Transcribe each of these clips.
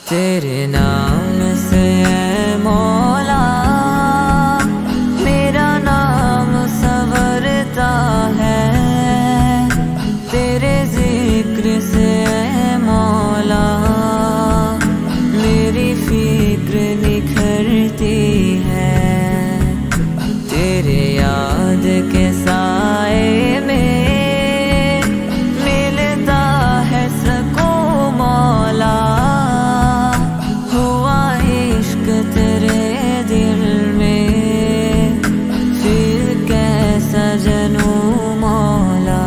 तेरे नाम से ऐ मौला मेरा नाम संवरता है, तेरे जिक्र से ऐ मौला मेरी फिक्र निखरती है। तेरे याद के साए में मिलता है सकून मौला, हुआ इश्क तेरे दिल में फिर कैसा जनू मौला।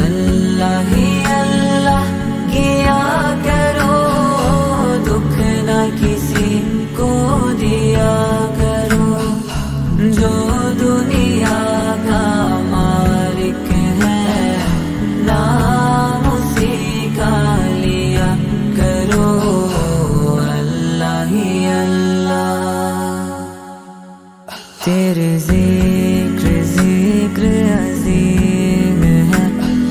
अल्लाह ही अल्लाह किया करो, दुख न किसी को दिया करो, जो दुनिया का मालिक है नाम उसी का लिया करो। अल्लाह ही अल्लाह। तेरे जिक्र जिक्र अजीम है,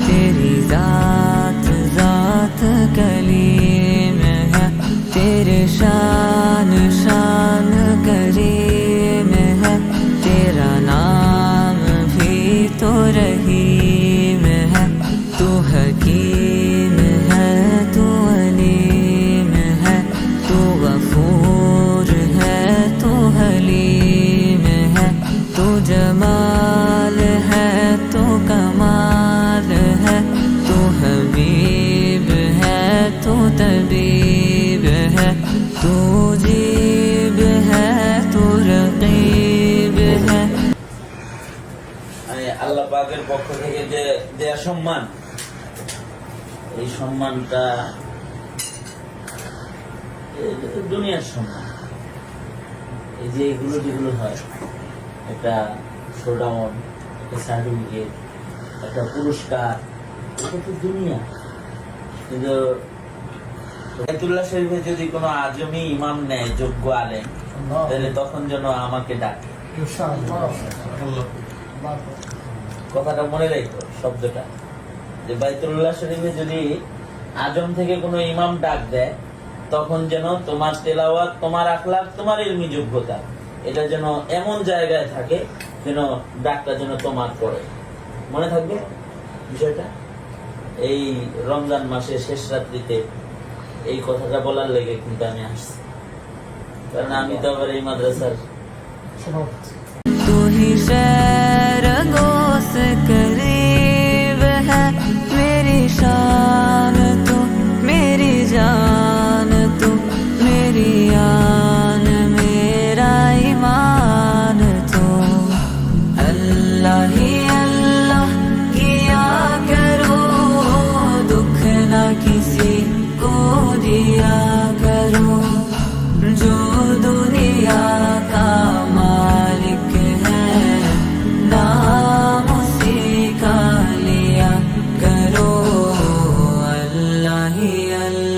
तेरी जात जात कलीम है, तेरे शान शान करीम है, तेरा नाम भी तो रहीम है। तू हकीम है, तू अलीम है, तू गफूर है, तू हलीम है, तू जमाल है, तू कमाल है, तू हबीब है, तू तबीब है, तू जीब है, तू रकीब है। আল্লাহ পাকের পক্ষ থেকে যে দেয়া সম্মান, এই সম্মানটা দুনিয়ার সম্মান। এই যে এগুলো যেগুলো হয়, একটা শোডাউন, একটা সার্টিফিকেট, একটা পুরস্কার, এটা তো দুনিয়া। কিন্তু বাইতুল্লাহ শরীফে যদি কোনো আজমি ইমাম নেয়, যোগ্য আলেম, তাহলে তখন যেন আমাকে ডাকে। কথাটা মনে রেখো, শব্দটা, যে বাইতুল্লাহ শরীফে যদি আজম থেকে কোনো ইমাম ডাক দেয়, তখন যেন তোমার তেলাওয়াত, তোমার আখলাক, তোমার ইলমি যোগ্যতা, এটা যেন এমন জায়গায় থাকে যেন ডাকটা যেন তোমার পড়ে। মনে থাকবে বিষয়টা? এই রমজান মাসে শেষ রাত্রিতে এই কথাটা বলার লেগে কিন্তু আমি আসছি, কারণ আমি তো আবার এই মাদ্রাসার तू ही रंगों से करीब है, मेरी शान तू मेरी जान तू मेरी आन मेरा ईमान तू। अल्लाह ही अल्लाह किया करो, दुख न किसी को दिया करो, जो दुनिया का मालिक है नाम उसी का लिया करो। अल्लाह ही अल्लाह।